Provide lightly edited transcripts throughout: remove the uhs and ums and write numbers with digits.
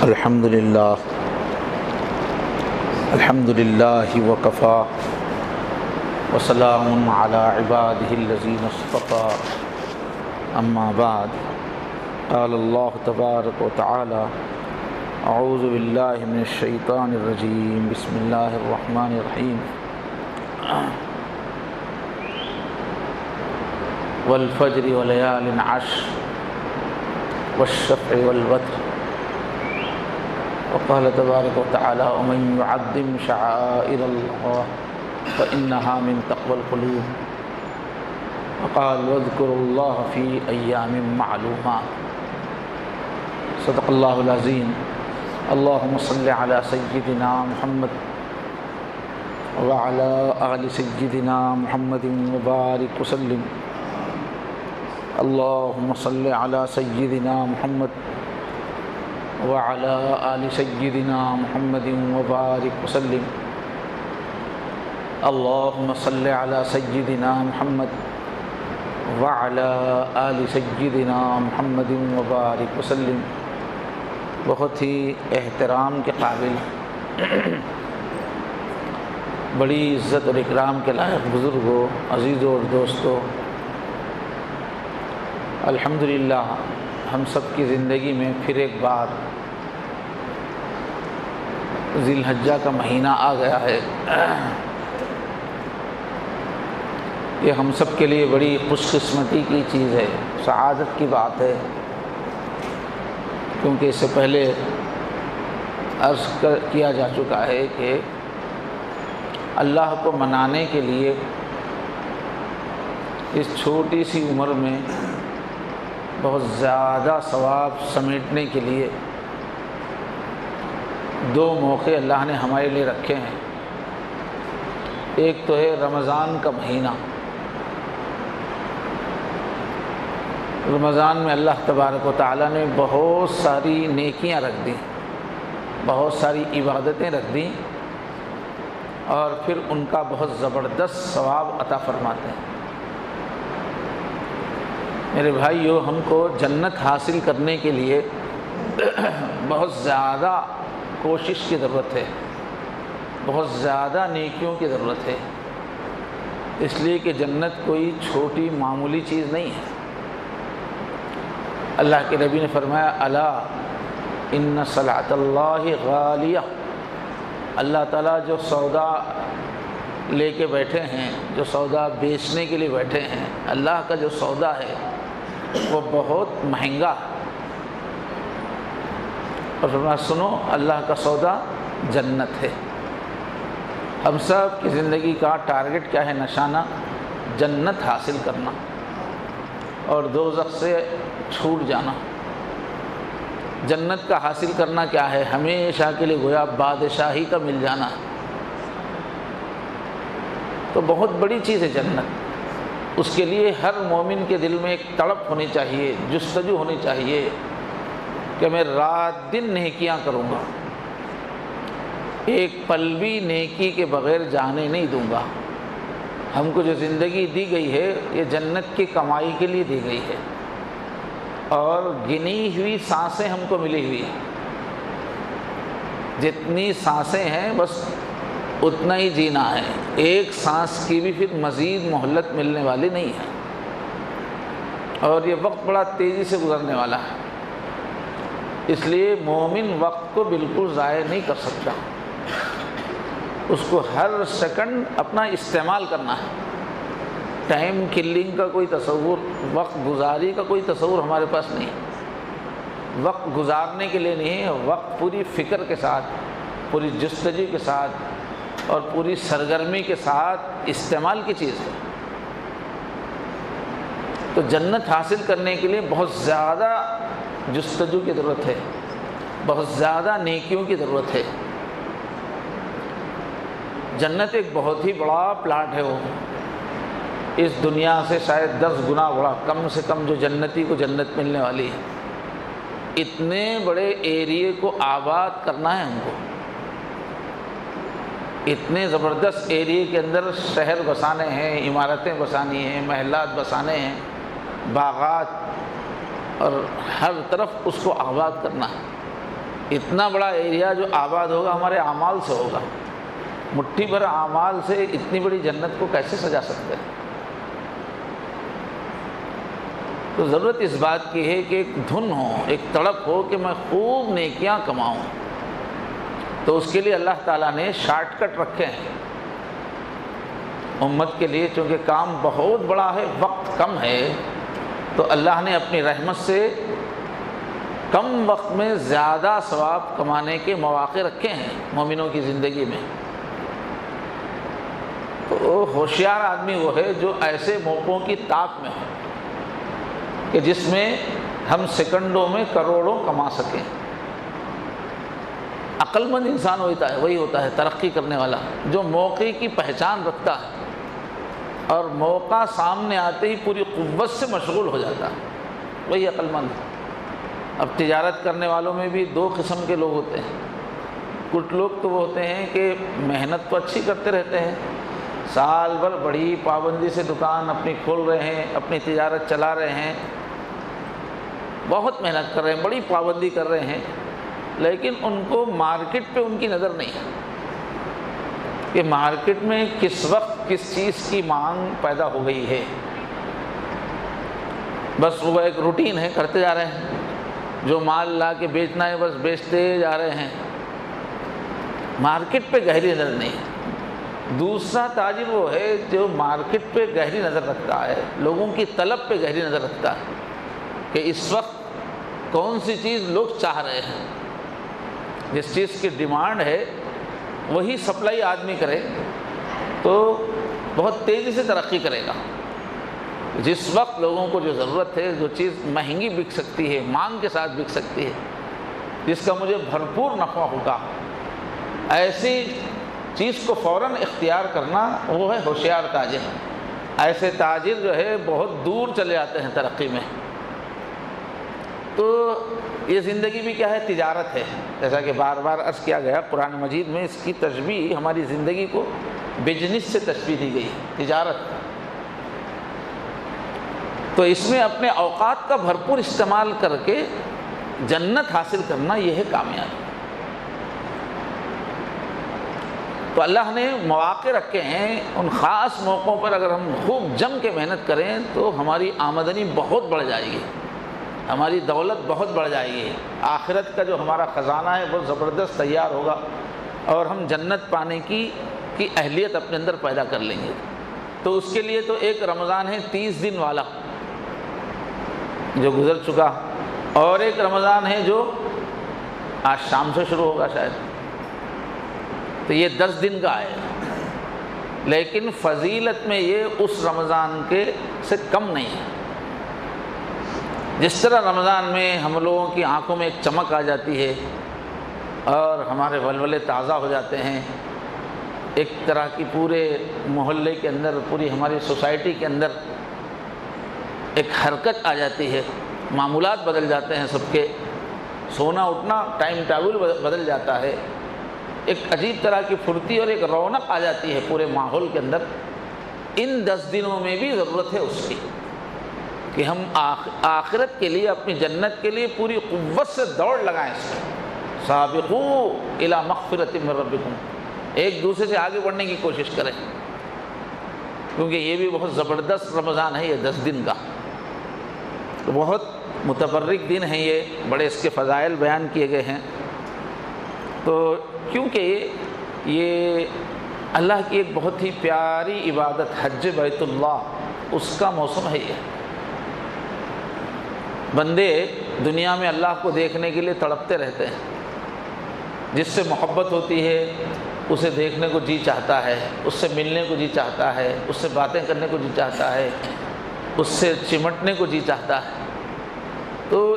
الحمد للہ وکفا وسلام علی عبادہ الذین اصطفیٰ اما بعد قال اللہ تبارک وتعالی اعوذ باللہ من الشیطان الرجیم بسم اللہ الرحمن الرحیم والفجر ولیال عشر والشفع والوتر وقال تبارک وتعالی ومن يعظم شعائر اللہ فإنها من تقوى القلوب وقال واذكروا الله في أيام معلومات صدق الله العظيم اللهم صل على سيدنا محمد وعلى آل سيدنا محمد وبارك وسلم اللهم صل على سيدنا محمد وعلى آل سيدنا محمد وبارك وسلم اللهم صل على سيدنا محمد وعلى آل سيدنا محمد وبارك وسلم۔ بہت ہی احترام کے قابل، بڑی عزت اور اکرام کے لائق بزرگوں، عزیزوں اور دوستوں، الحمدللہ ہم سب کی زندگی میں پھر ایک بار ذی الحجہ کا مہینہ آ گیا ہے۔ یہ ہم سب کے لیے بڑی خوش قسمتی کی چیز ہے، سعادت کی بات ہے، کیونکہ اس سے پہلے عرض کیا جا چکا ہے کہ اللہ کو منانے کے لیے اس چھوٹی سی عمر میں بہت زیادہ ثواب سمیٹنے کے لیے دو موقع اللہ نے ہمارے لیے رکھے ہیں۔ ایک تو ہے رمضان کا مہینہ۔ رمضان میں اللہ تبارک و تعالیٰ نے بہت ساری نیکیاں رکھ دیں، بہت ساری عبادتیں رکھ دیں، اور پھر ان کا بہت زبردست ثواب عطا فرماتے ہیں۔ میرے بھائیو، ہم کو جنت حاصل کرنے کے لیے بہت زیادہ کوشش کی ضرورت ہے، بہت زیادہ نیکیوں کی ضرورت ہے، اس لیے کہ جنت کوئی چھوٹی معمولی چیز نہیں ہے۔ اللہ کے نبی نے فرمایا الا ان سلعۃ اللہ غالیہ، اللہ تعالیٰ جو سودا لے کے بیٹھے ہیں، جو سودا بیچنے کے لیے بیٹھے ہیں، اللہ کا جو سودا ہے وہ بہت مہنگا ہے۔ اور فرمایا سنو، اللہ کا سودا جنت ہے۔ ہم سب کی زندگی کا ٹارگٹ کیا ہے؟ نشانہ جنت حاصل کرنا اور دوزخ سے چھوٹ جانا۔ جنت کا حاصل کرنا کیا ہے؟ ہمیشہ کے لیے گویا بادشاہی کا مل جانا۔ تو بہت بڑی چیز ہے جنت۔ اس کے لیے ہر مومن کے دل میں ایک تڑپ ہونی چاہیے، جستجو ہونی چاہیے کہ میں رات دن نیکیاں کروں گا، ایک پل بھی نیکی کے بغیر جانے نہیں دوں گا۔ ہم کو جو زندگی دی گئی ہے یہ جنت کی کمائی کے لیے دی گئی ہے، اور گنی ہوئی سانسیں ہم کو ملی ہوئی ہیں۔ جتنی سانسیں ہیں بس اتنا ہی جینا ہے، ایک سانس کی بھی پھر مزید مہلت ملنے والی نہیں ہے، اور یہ وقت بڑا تیزی سے گزرنے والا ہے۔ اس لیے مومن وقت کو بالکل ضائع نہیں کر سکتا، اس کو ہر سیکنڈ اپنا استعمال کرنا ہے۔ ٹائم کلنگ کا کوئی تصور، وقت گزاری کا کوئی تصور ہمارے پاس نہیں۔ وقت گزارنے کے لیے نہیں ہے، وقت پوری فکر کے ساتھ، پوری جستجو کے ساتھ اور پوری سرگرمی کے ساتھ استعمال کی چیز ہے۔ تو جنت حاصل کرنے کے لیے بہت زیادہ جستجو کی ضرورت ہے، بہت زیادہ نیکیوں کی ضرورت ہے۔ جنت ایک بہت ہی بڑا پلاٹ ہے، وہ اس دنیا سے شاید 10 گنا بڑا، کم سے کم جو جنتی کو جنت ملنے والی ہے۔ اتنے بڑے ایریے کو آباد کرنا ہے ہم کو، اتنے زبردست ایریے کے اندر شہر بسانے ہیں، عمارتیں بسانی ہیں، محلات بسانے ہیں، باغات، اور ہر طرف اس کو آباد کرنا ہے۔ اتنا بڑا ایریا جو آباد ہوگا ہمارے اعمال سے ہوگا، مٹھی بھر اعمال سے اتنی بڑی جنت کو کیسے سجا سکتے ہیں؟ تو ضرورت اس بات کی ہے کہ ایک دھن ہو، ایک تڑپ ہو کہ میں خوب نیکیاں کماؤں۔ تو اس کے لیے اللہ تعالیٰ نے شارٹ کٹ رکھے ہیں امت کے لیے، چونکہ کام بہت بڑا ہے، وقت کم ہے، تو اللہ نے اپنی رحمت سے کم وقت میں زیادہ ثواب کمانے کے مواقع رکھے ہیں مومنوں کی زندگی میں۔ تو ہوشیار آدمی وہ ہے جو ایسے موقعوں کی طاق میں ہو کہ جس میں ہم سیکنڈوں میں کروڑوں کما سکیں۔ عقل مند انسان وہی ہوتا ہے ترقی کرنے والا، جو موقع کی پہچان رکھتا ہے اور موقع سامنے آتے ہی پوری قوت سے مشغول ہو جاتا ہے، وہی عقل مند ہے۔ اب تجارت کرنے والوں میں بھی دو قسم کے لوگ ہوتے ہیں۔ کچھ لوگ تو وہ ہوتے ہیں کہ محنت تو اچھی کرتے رہتے ہیں، سال بھر بڑی پابندی سے دکان اپنی کھول رہے ہیں، اپنی تجارت چلا رہے ہیں، بہت محنت کر رہے ہیں، بڑی پابندی کر رہے ہیں، لیکن ان کو مارکیٹ پہ ان کی نظر نہیں ہے کہ مارکیٹ میں کس وقت کس چیز کی مانگ پیدا ہو گئی ہے۔ بس وہ ایک روٹین ہے، کرتے جا رہے ہیں، جو مال لا کے بیچنا ہے بس بیچتے جا رہے ہیں، مارکیٹ پہ گہری نظر نہیں ہے۔ دوسرا تاجر وہ ہے جو مارکیٹ پہ گہری نظر رکھتا ہے، لوگوں کی طلب پہ گہری نظر رکھتا ہے کہ اس وقت کون سی چیز لوگ چاہ رہے ہیں، جس چیز کی ڈیمانڈ ہے وہی سپلائی آدمی کرے تو بہت تیزی سے ترقی کرے گا۔ جس وقت لوگوں کو جو ضرورت ہے، جو چیز مہنگی بک سکتی ہے، مانگ کے ساتھ بک سکتی ہے، جس کا مجھے بھرپور نفع ہوگا، ایسی چیز کو فوراً اختیار کرنا وہ ہے ہوشیار تاجر۔ ایسے تاجر جو ہے بہت دور چلے آتے ہیں ترقی میں۔ تو یہ زندگی بھی کیا ہے؟ تجارت ہے، جیسا کہ بار بار عرض کیا گیا، قرآن مجید میں اس کی تشبیہ ہماری زندگی کو بزنس سے تشبیہ دی گئی، تجارت۔ تو اس میں اپنے اوقات کا بھرپور استعمال کر کے جنت حاصل کرنا، یہ ہے کامیابی۔ تو اللہ نے مواقع رکھے ہیں، ان خاص موقعوں پر اگر ہم خوب جم کے محنت کریں تو ہماری آمدنی بہت بڑھ جائے گی، ہماری دولت بہت بڑھ جائے گی، آخرت کا جو ہمارا خزانہ ہے وہ زبردست تیار ہوگا، اور ہم جنت پانے کی اہلیت اپنے اندر پیدا کر لیں گے۔ تو اس کے لیے تو ایک رمضان ہے 30 دن والا جو گزر چکا، اور ایک رمضان ہے جو آج شام سے شروع ہوگا شاید، تو یہ 10 دن کا ہے، لیکن فضیلت میں یہ اس رمضان کے سے کم نہیں ہے۔ جس طرح رمضان میں ہم لوگوں کی آنکھوں میں ایک چمک آ جاتی ہے اور ہمارے ولولے تازہ ہو جاتے ہیں، ایک طرح کی پورے محلے کے اندر، پوری ہماری سوسائٹی کے اندر ایک حرکت آ جاتی ہے، معمولات بدل جاتے ہیں، سب کے سونا اٹھنا ٹائم ٹیبل بدل جاتا ہے، ایک عجیب طرح کی پھرتی اور ایک رونق آ جاتی ہے پورے ماحول کے اندر۔ ان 10 دنوں میں بھی ضرورت ہے اس کی کہ ہم آخرت کے لیے، اپنی جنت کے لیے پوری قوت سے دوڑ لگائیں، اس میں سابقوا الی مغفرۃ من ربکم، ایک دوسرے سے آگے بڑھنے کی کوشش کریں، کیونکہ یہ بھی بہت زبردست رمضان ہے، یہ 10 دن کا بہت متبرک دن ہے، یہ بڑے اس کے فضائل بیان کیے گئے ہیں۔ تو کیونکہ یہ اللہ کی ایک بہت ہی پیاری عبادت حج بیت اللہ، اس کا موسم ہے یہ۔ بندے دنیا میں اللہ کو دیکھنے کے لیے تڑپتے رہتے ہیں، جس سے محبت ہوتی ہے اسے دیکھنے کو جی چاہتا ہے، اس سے ملنے کو جی چاہتا ہے، اس سے باتیں کرنے کو جی چاہتا ہے، اس سے چمٹنے کو جی چاہتا ہے۔ تو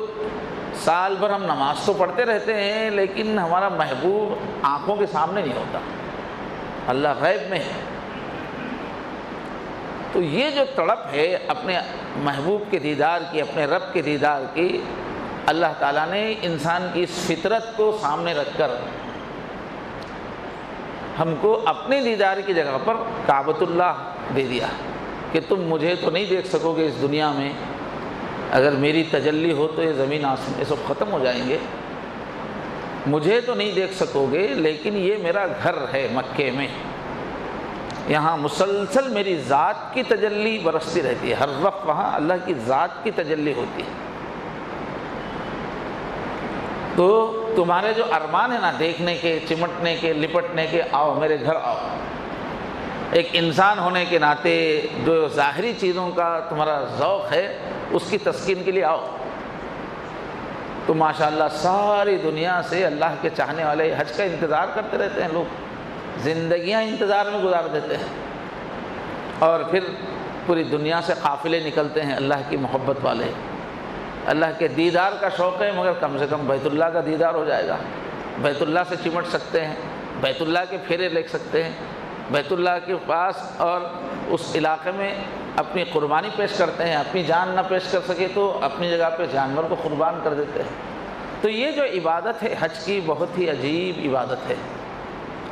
سال بھر ہم نماز تو پڑھتے رہتے ہیں، لیکن ہمارا محبوب آنکھوں کے سامنے نہیں ہوتا، اللہ غیب میں ہے۔ تو یہ جو تڑپ ہے اپنے محبوب کے دیدار کی، اپنے رب کے دیدار کی، اللہ تعالیٰ نے انسان کی اس فطرت کو سامنے رکھ کر ہم کو اپنے دیدار کی جگہ پر کعبۃ اللہ دے دیا کہ تم مجھے تو نہیں دیکھ سکو گے اس دنیا میں، اگر میری تجلی ہو تو یہ زمین آسمان یہ سب ختم ہو جائیں گے، مجھے تو نہیں دیکھ سکو گے، لیکن یہ میرا گھر ہے مکے میں، یہاں مسلسل میری ذات کی تجلی برستی رہتی ہے، ہر وقت وہاں اللہ کی ذات کی تجلی ہوتی ہے۔ تو تمہارے جو ارمان ہیں نا دیکھنے کے، چمٹنے کے، لپٹنے کے، آؤ میرے گھر آؤ۔ ایک انسان ہونے کے ناطے جو ظاہری چیزوں کا تمہارا ذوق ہے اس کی تسکین کے لیے آؤ۔ تو ماشاءاللہ ساری دنیا سے اللہ کے چاہنے والے حج کا انتظار کرتے رہتے ہیں، لوگ زندگیاں انتظار میں گزار دیتے ہیں، اور پھر پوری دنیا سے قافلے نکلتے ہیں اللہ کی محبت والے۔ اللہ کے دیدار کا شوق ہے، مگر کم سے کم بیت اللہ کا دیدار ہو جائے گا، بیت اللہ سے چمٹ سکتے ہیں، بیت اللہ کے پھیرے لے سکتے ہیں، بیت اللہ کے پاس اور اس علاقے میں اپنی قربانی پیش کرتے ہیں۔ اپنی جان نہ پیش کر سکے تو اپنی جگہ پہ جانور کو قربان کر دیتے ہیں۔ تو یہ جو عبادت ہے حج کی، بہت ہی عجیب عبادت ہے،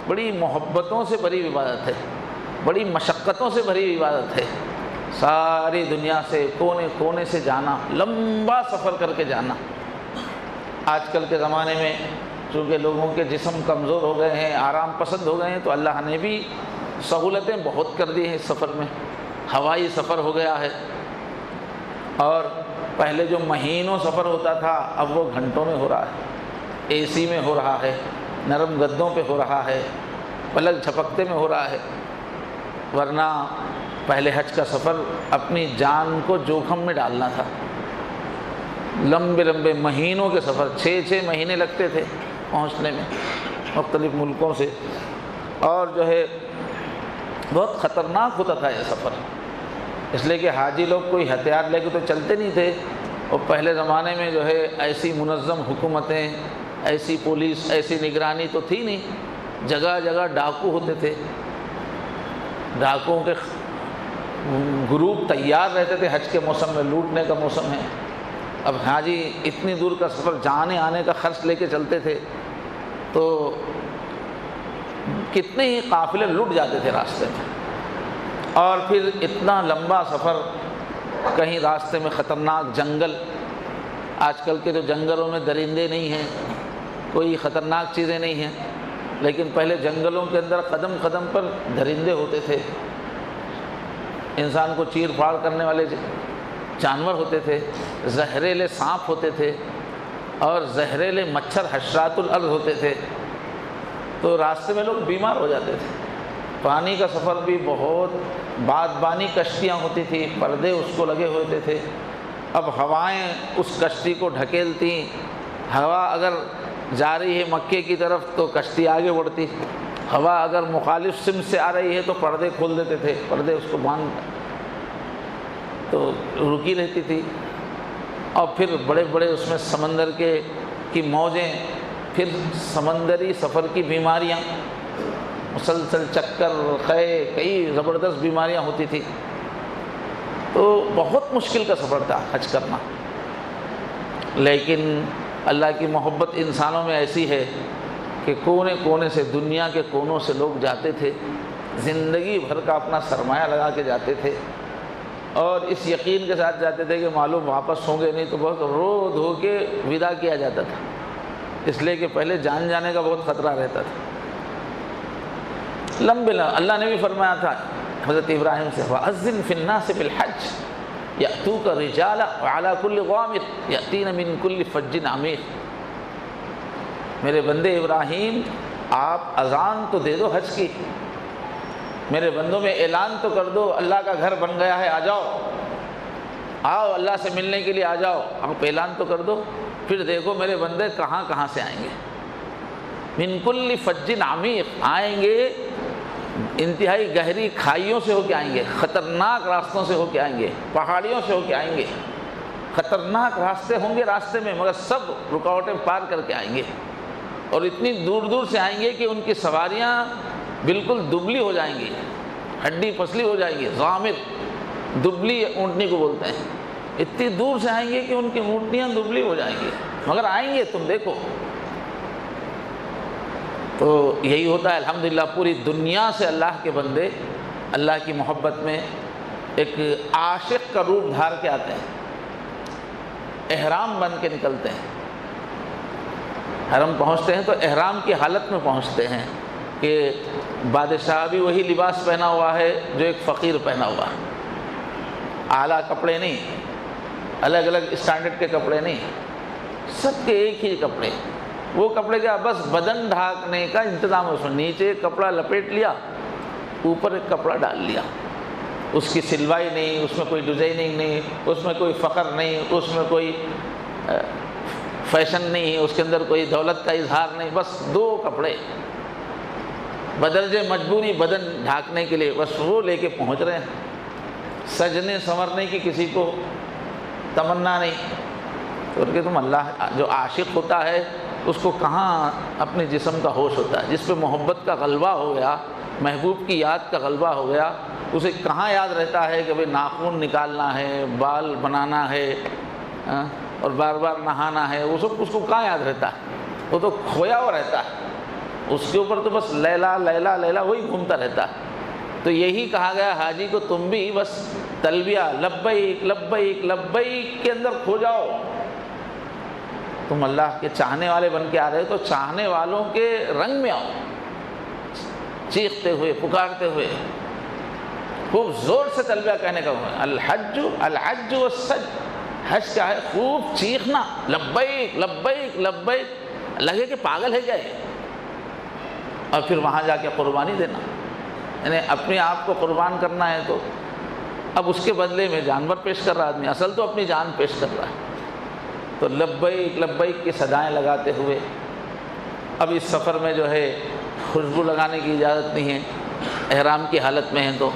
بڑی محبتوں سے بھری عبادت ہے، بڑی مشقتوں سے بھری عبادت ہے۔ ساری دنیا سے کونے کونے سے جانا، لمبا سفر کر کے جانا۔ آج کل کے زمانے میں چونکہ لوگوں کے جسم کمزور ہو گئے ہیں، آرام پسند ہو گئے ہیں، تو اللہ نے بھی سہولتیں بہت کر دی ہیں اس سفر میں۔ ہوائی سفر ہو گیا ہے، اور پہلے جو مہینوں سفر ہوتا تھا اب وہ گھنٹوں میں ہو رہا ہے، اے سی میں ہو رہا ہے، نرم گدوں پہ ہو رہا ہے، پلک جھپکتے میں ہو رہا ہے۔ ورنہ پہلے حج کا سفر اپنی جان کو جوخم میں ڈالنا تھا، لمبے لمبے مہینوں کے سفر، 6 مہینے لگتے تھے پہنچنے میں مختلف ملکوں سے، اور جو ہے بہت خطرناک ہوتا تھا یہ سفر، اس لیے کہ حاجی لوگ کوئی ہتھیار لے کے تو چلتے نہیں تھے، اور پہلے زمانے میں جو ہے ایسی منظم حکومتیں، ایسی پولیس، ایسی نگرانی تو تھی نہیں، جگہ جگہ ڈاکو ہوتے تھے، ڈاکوؤں کے گروپ تیار رہتے تھے، حج کے موسم میں لوٹنے کا موسم ہے۔ اب حاجی اتنی دور کا سفر جانے آنے کا خرچ لے کے چلتے تھے، تو کتنے ہی قافلے لٹ جاتے تھے راستے میں، اور پھر اتنا لمبا سفر، کہیں راستے میں خطرناک جنگل، آج کل کے جو جنگلوں میں درندے نہیں ہیں، کوئی خطرناک چیزیں نہیں ہیں، لیکن پہلے جنگلوں کے اندر قدم قدم پر درندے ہوتے تھے، انسان کو چیر پھاڑ کرنے والے جانور ہوتے تھے، زہریلے سانپ ہوتے تھے، اور زہریلے مچھر حشرات الارض ہوتے تھے، تو راستے میں لوگ بیمار ہو جاتے تھے۔ پانی کا سفر بھی بہت بادبانی کشتیاں ہوتی تھی، پردے اس کو لگے ہوتے تھے، اب ہوائیں اس کشتی کو ڈھکیلتی، ہوا اگر جا رہی ہے مکے کی طرف تو کشتی آگے بڑھتی، ہوا اگر مخالف سمت سے آ رہی ہے تو پردے کھول دیتے تھے، پردے اس کو باندھ تو رکی رہتی تھی، اور پھر بڑے بڑے اس میں سمندر کی موجیں، پھر سمندری سفر کی بیماریاں، مسلسل چکر، قے، کئی زبردست بیماریاں ہوتی تھی، تو بہت مشکل کا سفر تھا حج کرنا۔ لیکن اللہ کی محبت انسانوں میں ایسی ہے کہ کونے کونے سے، دنیا کے کونوں سے لوگ جاتے تھے، زندگی بھر کا اپنا سرمایہ لگا کے جاتے تھے، اور اس یقین کے ساتھ جاتے تھے کہ معلوم واپس ہوں گے نہیں، تو بہت رو دھو کے ودا کیا جاتا تھا، اس لیے کہ پہلے جان جانے کا بہت خطرہ رہتا تھا۔ اللہ نے بھی فرمایا تھا حضرت ابراہیم سے، وَأَذِّن فِي النَّاسِ بِالْحَجِّ يَأْتُوكَ رِجَالًا وَعَلَىٰ كُلِّ ضَامِرٍ يَأْتِينَ مِن كُلِّ فَجٍّ عَمِيقٍ۔ میرے بندے ابراہیم، آپ اذان تو دے دو حج کی، میرے بندوں میں اعلان تو کر دو اللہ کا گھر بن گیا ہے، آ جاؤ، آؤ اللہ سے ملنے کے لیے آ جاؤ، آپ اعلان تو کر دو، پھر دیکھو میرے بندے کہاں کہاں سے آئیں گے، من کل فج عمیق، آئیں گے انتہائی گہری کھائیوں سے ہو کے آئیں گے، خطرناک راستوں سے ہو کے آئیں گے، پہاڑیوں سے ہو کے آئیں گے، خطرناک راستے ہوں گے راستے میں، مگر سب رکاوٹیں پار کر کے آئیں گے، اور اتنی دور دور سے آئیں گے کہ ان کی سواریاں بالکل دبلی ہو جائیں گی، ہڈی پسلی ہو جائیں گی، ضامر، دبلی اونٹنی کو بولتے ہیں، اتنی دور سے آئیں گے کہ ان کی اونٹنیاں دبلی ہو جائیں گی، مگر آئیں گے، تم دیکھو۔ تو یہی ہوتا ہے الحمدللہ، پوری دنیا سے اللہ کے بندے اللہ کی محبت میں ایک عاشق کا روپ دھار کے آتے ہیں، احرام بن کے نکلتے ہیں، حرم پہنچتے ہیں تو احرام کی حالت میں پہنچتے ہیں کہ بادشاہ بھی وہی لباس پہنا ہوا ہے جو ایک فقیر پہنا ہوا ہے، اعلیٰ کپڑے نہیں، الگ الگ اسٹینڈرڈ کے کپڑے نہیں، سب کے ایک ہی کپڑے۔ وہ کپڑے کا بس بدن ڈھانکنے کا انتظام، اس میں نیچے ایک کپڑا لپیٹ لیا، اوپر ایک کپڑا ڈال لیا، اس کی سلوائی نہیں، اس میں کوئی ڈیزائننگ نہیں، اس میں کوئی فخر نہیں، اس میں کوئی فیشن نہیں، اس کے اندر کوئی دولت کا اظہار نہیں، بس دو کپڑے بدرجہ مجبوری بدن ڈھانکنے کے لیے، بس وہ لے کے پہنچ رہے ہیں۔ سجنے سنورنے کی کسی کو تمنا نہیں، کیونکہ تم اللہ جو عاشق ہوتا ہے اس کو کہاں اپنے جسم کا ہوش ہوتا ہے، جس پہ محبت کا غلبہ ہو گیا، محبوب کی یاد کا غلبہ ہو گیا، اسے کہاں یاد رہتا ہے کہ بھئی ناخن نکالنا ہے، بال بنانا ہے اور بار بار نہانا ہے، وہ سب اس کو کہاں یاد رہتا ہے، وہ تو کھویا ہوا رہتا ہے، اس کے اوپر تو بس لیلا لیلا لیلا وہی گھومتا رہتا ہے۔ تو یہی کہا گیا حاجی کو تم بھی بس تلبیہ لبیک لبیک لبیک کے اندر کھو جاؤ، تم اللہ کے چاہنے والے بن کے آ رہے ہو تو چاہنے والوں کے رنگ میں آؤ، چیختے ہوئے پکارتے ہوئے خوب زور سے تلبیہ کہنے کا ہوا۔ الحج الحج والسج، حج کیا ہے؟ خوب چیخنا، لبیک لبیک لبیک، لگے کہ پاگل ہے جائے، اور پھر وہاں جا کے قربانی دینا، یعنی اپنے آپ کو قربان کرنا ہے تو اب اس کے بدلے میں جانور پیش کر رہا آدمی، اصل تو اپنی جان پیش کر رہا ہے۔ تو لبیک لبیک کی صدائیں لگاتے ہوئے، اب اس سفر میں جو ہے خوشبو لگانے کی اجازت نہیں ہے، احرام کی حالت میں ہیں تو،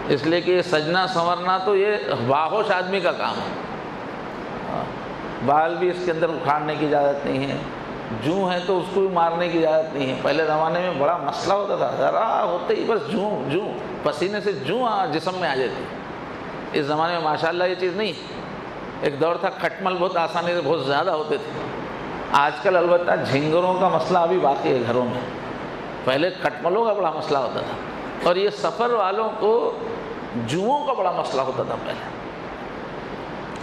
اس لیے کہ یہ سجنا سنورنا تو یہ باہوش آدمی کا کام ہے، بال بھی اس کے اندر اکھاڑنے کی اجازت نہیں ہے، جوں ہے تو اس کو بھی مارنے کی اجازت نہیں ہے۔ پہلے زمانے میں بڑا مسئلہ ہوتا تھا، ذرا ہوتے ہی بس جوں پسینے سے جوں جسم میں آ جاتی۔ اس زمانے میں ماشاءاللہ یہ چیز نہیں، ایک دور تھا کھٹمل بہت آسانی سے بہت زیادہ ہوتے تھے، آج کل البتہ جھنگروں کا مسئلہ ابھی باقی ہے گھروں میں، پہلے کھٹملوں کا بڑا مسئلہ ہوتا تھا، اور یہ سفر والوں کو جوؤں کا بڑا مسئلہ ہوتا تھا پہلے۔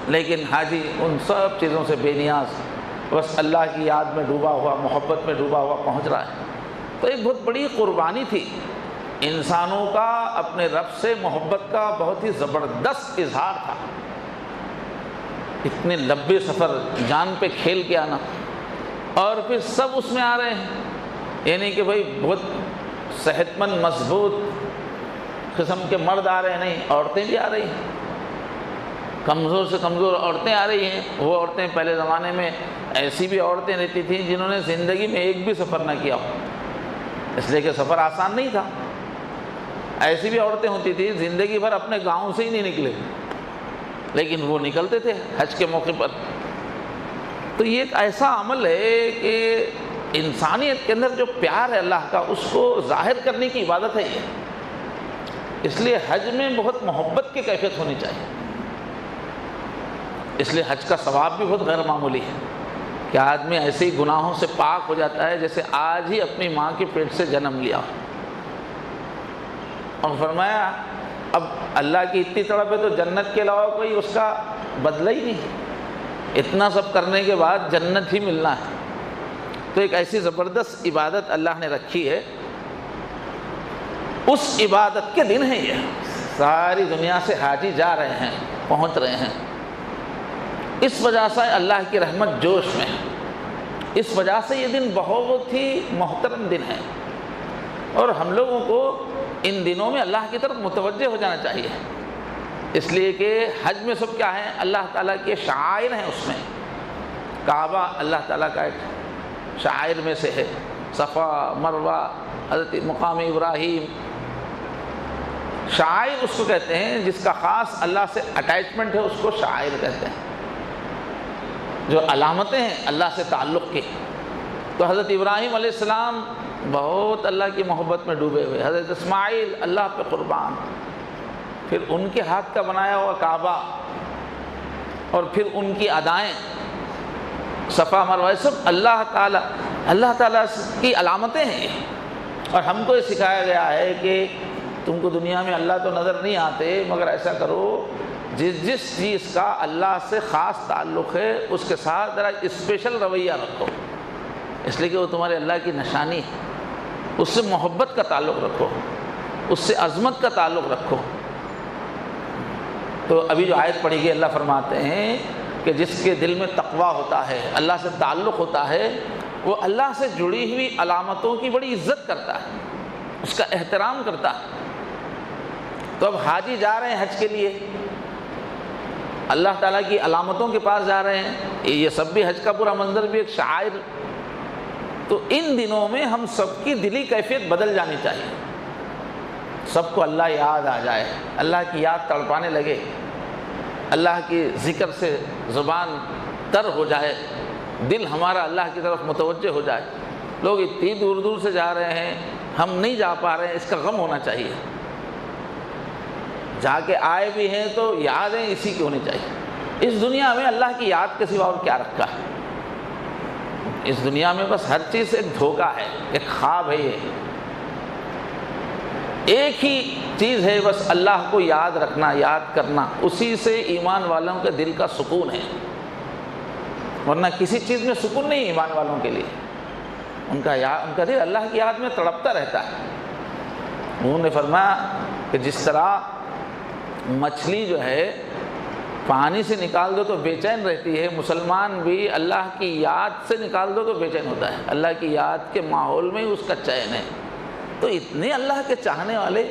لیکن حاجی ان سب چیزوں سے بے نیاز، بس اللہ کی یاد میں ڈوبا ہوا، محبت میں ڈوبا ہوا پہنچ رہا ہے۔ تو ایک بہت بڑی قربانی تھی، انسانوں کا اپنے رب سے محبت کا بہت ہی زبردست اظہار تھا، اتنے لمبے سفر، جان پہ کھیل کے آنا، اور پھر سب اس میں آ رہے ہیں، یعنی کہ بھائی بہت صحت مند مضبوط قسم کے مرد آ رہے ہیں، نہیں، عورتیں بھی آ رہی ہیں، کمزور سے کمزور عورتیں آ رہی ہیں۔ وہ عورتیں پہلے زمانے میں ایسی بھی عورتیں رہتی تھیں جنہوں نے زندگی میں ایک بھی سفر نہ کیا ہو، اس لیے کہ سفر آسان نہیں تھا، ایسی بھی عورتیں ہوتی تھیں زندگی بھر اپنے گاؤں سے ہی نہیں نکلے، لیکن وہ نکلتے تھے حج کے موقع پر۔ تو یہ ایک ایسا عمل ہے کہ انسانیت کے اندر جو پیار ہے اللہ کا، اس کو ظاہر کرنے کی عبادت ہے یہ، اس لیے حج میں بہت محبت کی کیفیت ہونی چاہیے، اس لیے حج کا ثواب بھی بہت غیر معمولی ہے کہ آدمی ایسے ہی گناہوں سے پاک ہو جاتا ہے جیسے آج ہی اپنی ماں کے پیٹ سے جنم لیا، اور فرمایا اب اللہ کی اتنی طرف ہے تو جنت کے علاوہ کوئی اس کا بدلہ ہی نہیں، اتنا سب کرنے کے بعد جنت ہی ملنا ہے۔ تو ایک ایسی زبردست عبادت اللہ نے رکھی ہے، اس عبادت کے دن ہے یہ، ساری دنیا سے حاجی جا رہے ہیں، پہنچ رہے ہیں، اس وجہ سے اللہ کی رحمت جوش میں ہے، اس وجہ سے یہ دن بہت ہی محترم دن ہے، اور ہم لوگوں کو ان دنوں میں اللہ کی طرف متوجہ ہو جانا چاہیے، اس لیے کہ حج میں سب کیا ہے؟ اللہ تعالیٰ کے شعائر ہیں، اس میں کعبہ اللہ تعالیٰ کا ایک شعائر میں سے ہے، صفا مروہ، حضرت مقام ابراہیم، شعائر اس کو کہتے ہیں جس کا خاص اللہ سے اٹیچمنٹ ہے، اس کو شعائر کہتے ہیں، جو علامتیں ہیں اللہ سے تعلق کی۔ تو حضرت ابراہیم علیہ السلام بہت اللہ کی محبت میں ڈوبے ہوئے، حضرت اسماعیل اللہ پہ قربان، پھر ان کے ہاتھ کا بنایا ہوا کعبہ، اور پھر ان کی ادائیں صفا مروہ، سب اللہ تعالیٰ کی علامتیں ہیں، اور ہم کو یہ سکھایا گیا ہے کہ تم کو دنیا میں اللہ تو نظر نہیں آتے، مگر ایسا کرو جس چیز کا اللہ سے خاص تعلق ہے اس کے ساتھ ذرا اسپیشل رویہ رکھو، اس لیے کہ وہ تمہارے اللہ کی نشانی ہے۔ اس سے محبت کا تعلق رکھو، اس سے عظمت کا تعلق رکھو۔ تو ابھی جو آیت پڑھی گئی، اللہ فرماتے ہیں کہ جس کے دل میں تقویٰ ہوتا ہے، اللہ سے تعلق ہوتا ہے، وہ اللہ سے جڑی ہوئی علامتوں کی بڑی عزت کرتا ہے، اس کا احترام کرتا ہے۔ تو اب حاجی جا رہے ہیں حج کے لیے، اللہ تعالیٰ کی علامتوں کے پاس جا رہے ہیں، یہ سب بھی حج کا پورا منظر بھی ایک شعائر۔ تو ان دنوں میں ہم سب کی دلی کیفیت بدل جانی چاہیے، سب کو اللہ یاد آ جائے، اللہ کی یاد تڑپانے لگے، اللہ کی ذکر سے زبان تر ہو جائے، دل ہمارا اللہ کی طرف متوجہ ہو جائے۔ لوگ اتنی دور دور سے جا رہے ہیں، ہم نہیں جا پا رہے ہیں، اس کا غم ہونا چاہیے۔ جا کے آئے بھی ہیں تو یادیں اسی کی ہونی چاہیے۔ اس دنیا میں اللہ کی یاد کے سوا اور کیا رکھا ہے؟ اس دنیا میں بس ہر چیز ایک دھوکہ ہے، ایک خواب ہے۔ یہ ایک ہی چیز ہے بس، اللہ کو یاد رکھنا، یاد کرنا، اسی سے ایمان والوں کے دل کا سکون ہے، ورنہ کسی چیز میں سکون نہیں ایمان والوں کے لیے۔ ان کا دل اللہ کی یاد میں تڑپتا رہتا ہے۔ انہوں نے فرمایا کہ جس طرح مچھلی جو ہے پانی سے نکال دو تو بے چین رہتی ہے، مسلمان بھی اللہ کی یاد سے نکال دو تو بے چین ہوتا ہے، اللہ کی یاد کے ماحول میں اس کا چین ہے۔ تو اتنے اللہ کے چاہنے والے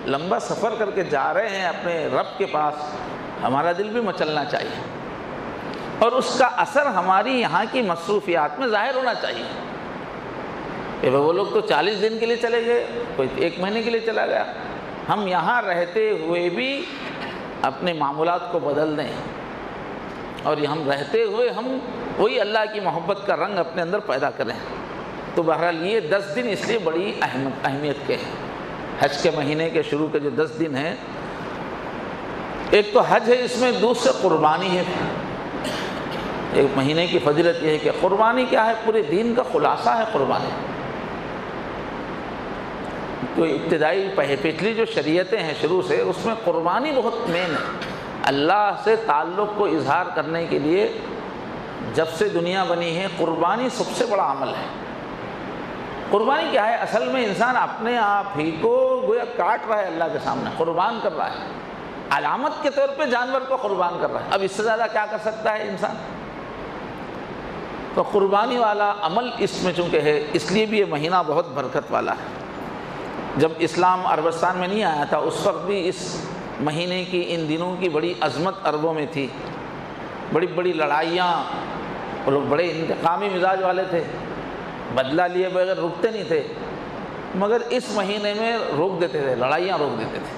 لمبا سفر کر کے جا رہے ہیں اپنے رب کے پاس، ہمارا دل بھی مچلنا چاہیے، اور اس کا اثر ہماری یہاں کی مصروفیات میں ظاہر ہونا چاہیے۔ کہ وہ لوگ تو 40 دن کے لیے چلے گئے، کوئی 1 مہینے کے لیے چلا گیا، ہم یہاں رہتے ہوئے بھی اپنے معمولات کو بدل دیں، اور ہم رہتے ہوئے ہم وہی اللہ کی محبت کا رنگ اپنے اندر پیدا کریں۔ تو بہرحال یہ 10 دن اس لیے بڑی اہمیت کے ہیں۔ حج کے مہینے کے شروع کے جو 10 دن ہیں، ایک تو حج ہے، اس میں دوسرے قربانی ہے۔ ایک مہینے کی فضیلت یہ ہے کہ قربانی کیا ہے؟ پورے دین کا خلاصہ ہے قربانی۔ تو ابتدائی پچھلی جو شریعتیں ہیں شروع سے، اس میں قربانی بہت مین ہے۔ اللہ سے تعلق کو اظہار کرنے کے لیے جب سے دنیا بنی ہے، قربانی سب سے بڑا عمل ہے۔ قربانی کیا ہے؟ اصل میں انسان اپنے آپ ہی کو گویا کاٹ رہا ہے، اللہ کے سامنے قربان کر رہا ہے، علامت کے طور پہ جانور کو قربان کر رہا ہے۔ اب اس سے زیادہ کیا کر سکتا ہے انسان؟ تو قربانی والا عمل اس میں چونکہ ہے، اس لیے بھی یہ مہینہ بہت برکت والا ہے۔ جب اسلام عربستان میں نہیں آیا تھا، اس وقت بھی اس مہینے کی، ان دنوں کی بڑی عظمت عربوں میں تھی، بڑی بڑی لڑائیاں، وہ لوگ بڑے انتقامی مزاج والے تھے، بدلہ لیے بغیر رکتے نہیں تھے، مگر اس مہینے میں روک دیتے تھے، لڑائیاں روک دیتے تھے،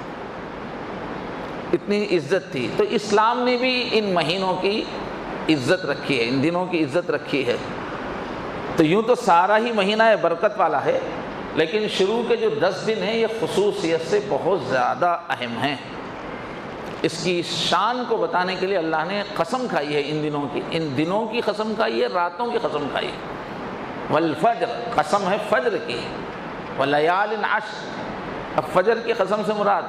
اتنی عزت تھی۔ تو اسلام نے بھی ان مہینوں کی عزت رکھی ہے، ان دنوں کی عزت رکھی ہے۔ تو یوں تو سارا ہی مہینہ برکت والا ہے، لیکن شروع کے جو 10 دن ہیں یہ خصوصیت سے بہت زیادہ اہم ہیں۔ اس کی شان کو بتانے کے لیے اللہ نے قسم کھائی ہے ان دنوں کی، ان دنوں کی قسم کھائی ہے، راتوں کی قسم کھائی ہے۔ والفجر، قسم ہے فجر کی، ولیال عشر، اب فجر کی قسم سے مراد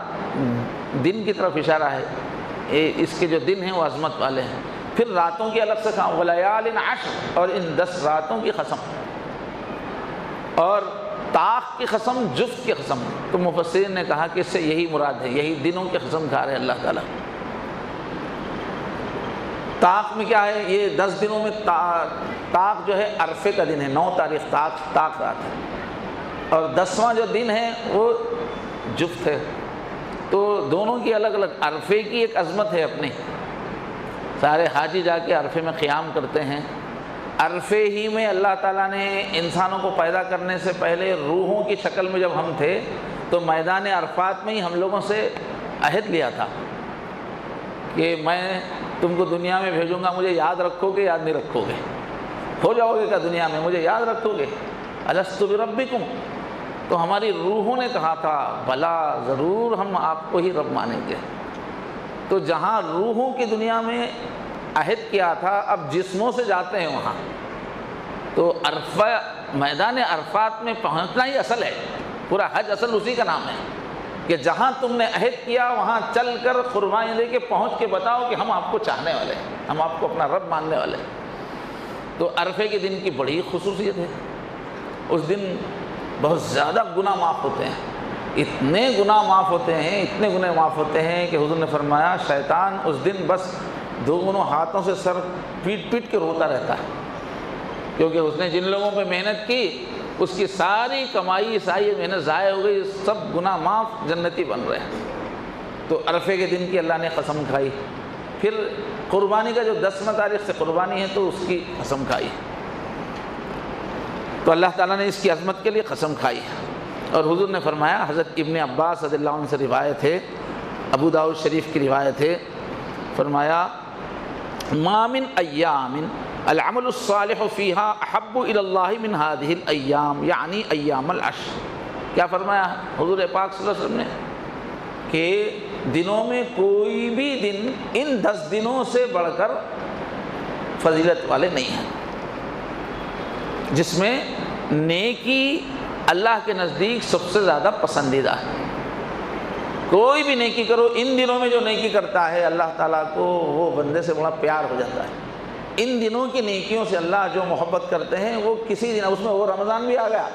دن کی طرف اشارہ ہے، اس کے جو دن ہیں وہ عظمت والے ہیں۔ پھر راتوں کی الگ سے کہا ولیال عشر، اور ان 10 راتوں کی قسم، اور طاق کی قسم، جفت کی قسم۔ تو مفسرین نے کہا کہ اس سے یہی مراد ہے، یہی دنوں کی قسم کھا رہے اللہ تعالیٰ۔ طاق میں کیا ہے؟ یہ 10 دنوں میں طاق جو ہے عرفے کا دن ہے، 9 تاریخ طاق رات ہے، اور 10واں جو دن ہے وہ جفت ہے۔ تو دونوں کی الگ الگ، عرفے کی ایک عظمت ہے اپنی، سارے حاجی جا کے عرفے میں قیام کرتے ہیں۔ عرفے ہی میں اللہ تعالیٰ نے انسانوں کو پیدا کرنے سے پہلے روحوں کی شکل میں جب ہم تھے تو میدان عرفات میں ہی ہم لوگوں سے عہد لیا تھا کہ میں تم کو دنیا میں بھیجوں گا، مجھے یاد رکھو گے، یاد نہیں رکھو گے، ہو جاؤ گے کیا دنیا میں، مجھے یاد رکھو گے، الستُ بربکم۔ تو ہماری روحوں نے کہا تھا بھلا ضرور ہم آپ کو ہی رب مانیں گے۔ تو جہاں روحوں کی دنیا میں عہد کیا تھا، اب جسموں سے جاتے ہیں وہاں۔ تو عرفہ، میدان عرفات میں پہنچنا ہی اصل ہے، پورا حج اصل اسی کا نام ہے کہ جہاں تم نے عہد کیا وہاں چل کر قربانی دے کے پہنچ کے بتاؤ کہ ہم آپ کو چاہنے والے ہیں، ہم آپ کو اپنا رب ماننے والے ہیں۔ تو عرفے کے دن کی بڑی خصوصیت ہے، اس دن بہت زیادہ گناہ معاف ہوتے ہیں، اتنے گناہ معاف ہوتے ہیں، اتنے گناہ معاف ہوتے ہیں کہ حضور نے فرمایا شیطان اس دن بس دونوں ہاتھوں سے سر پیٹ پیٹ کے روتا رہتا ہے، کیونکہ اس نے جن لوگوں پہ محنت کی اس کی ساری کمائی ساری محنت ضائع ہو گئی، سب گناہ معاف، جنتی بن رہے ہیں۔ تو عرفے کے دن کی اللہ نے قسم کھائی، پھر قربانی کا جو 10 تاریخ سے قربانی ہے تو اس کی قسم کھائی، تو اللہ تعالیٰ نے اس کی عظمت کے لیے قسم کھائی۔ اور حضور نے فرمایا، حضرت ابن عباس رضی اللہ عنہ سے روایت ہے، ابو داؤد شریف کی روایت ہے، فرمایا ما من ایام العمل الصالح فیہا احب الی اللہ من هذه الایام، یعنی ایام العشر۔ کیا فرمایا حضور پاک صلی اللہ علیہ وسلم نے کہ دنوں میں کوئی بھی دن ان 10 دنوں سے بڑھ کر فضیلت والے نہیں ہیں، جس میں نیکی اللہ کے نزدیک سب سے زیادہ پسندیدہ ہے۔ کوئی بھی نیکی کرو، ان دنوں میں جو نیکی کرتا ہے اللہ تعالیٰ کو وہ بندے سے بڑا پیار ہو جاتا ہے۔ ان دنوں کی نیکیوں سے اللہ جو محبت کرتے ہیں وہ کسی دن، اس میں وہ رمضان بھی آ گیا،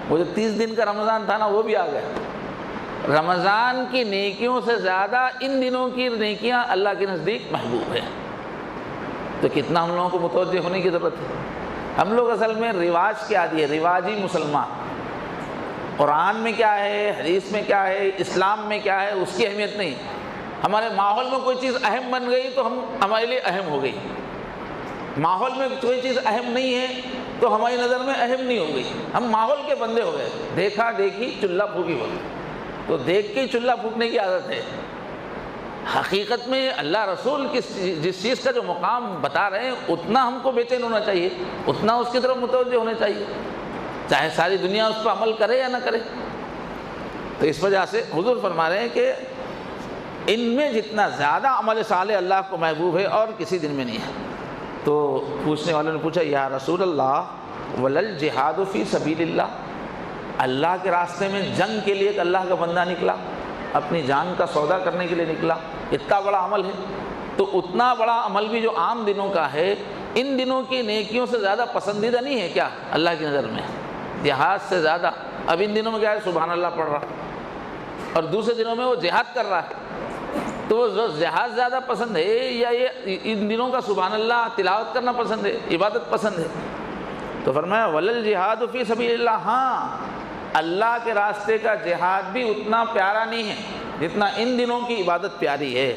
وہ جو 30 دن کا رمضان تھا نا وہ بھی آ گیا۔ رمضان کی نیکیوں سے زیادہ ان دنوں کی نیکیاں اللہ کے نزدیک محبوب ہیں۔ تو کتنا ہم لوگوں کو متوجہ ہونے کی ضرورت ہے۔ ہم لوگ اصل میں رواج کے عادی ہے، رواجی مسلمان۔ قرآن میں کیا ہے، حدیث میں کیا ہے، اسلام میں کیا ہے، اس کی اہمیت نہیں۔ ہمارے ماحول میں کوئی چیز اہم بن گئی تو ہمارے لیے اہم ہو گئی، ماحول میں کوئی چیز اہم نہیں ہے تو ہماری نظر میں اہم نہیں ہو گئی، ہم ماحول کے بندے ہو گئے۔ دیکھا دیکھی چولہا پھونکی ہو گئی، تو دیکھ کے چولہا پھونکنے کی عادت ہے۔ حقیقت میں اللہ رسول جس چیز کا جو مقام بتا رہے ہیں اتنا ہم کو بے چین ہونا چاہیے، اتنا اس کی طرف متوجہ ہونا چاہیے، چاہے ساری دنیا اس پر عمل کرے یا نہ کرے۔ تو اس وجہ سے حضور فرما رہے ہیں کہ ان میں جتنا زیادہ عمل صالح اللہ کو محبوب ہے اور کسی دن میں نہیں ہے۔ تو پوچھنے والوں نے پوچھا یا رسول اللہ ولل جہاد فی سبیل اللہ، اللہ کے راستے میں جنگ کے لیے ایک اللہ کا بندہ نکلا، اپنی جان کا سودا کرنے کے لیے نکلا، اتنا بڑا عمل ہے، تو اتنا بڑا عمل بھی جو عام دنوں کا ہے ان دنوں کی نیکیوں سے زیادہ پسندیدہ نہیں ہے کیا اللہ کی نظر میں؟ جہاد سے زیادہ۔ اب ان دنوں میں کیا ہے، سبحان اللہ پڑھ رہا، اور دوسرے دنوں میں وہ جہاد کر رہا ہے، تو وہ جہاد زیادہ پسند ہے یا یہ ان دنوں کا سبحان اللہ تلاوت کرنا پسند ہے، عبادت پسند ہے؟ تو فرمایا ولل جہاد فی سبیل اللہ، ہاں اللہ کے راستے کا جہاد بھی اتنا پیارا نہیں ہے جتنا ان دنوں کی عبادت پیاری ہے۔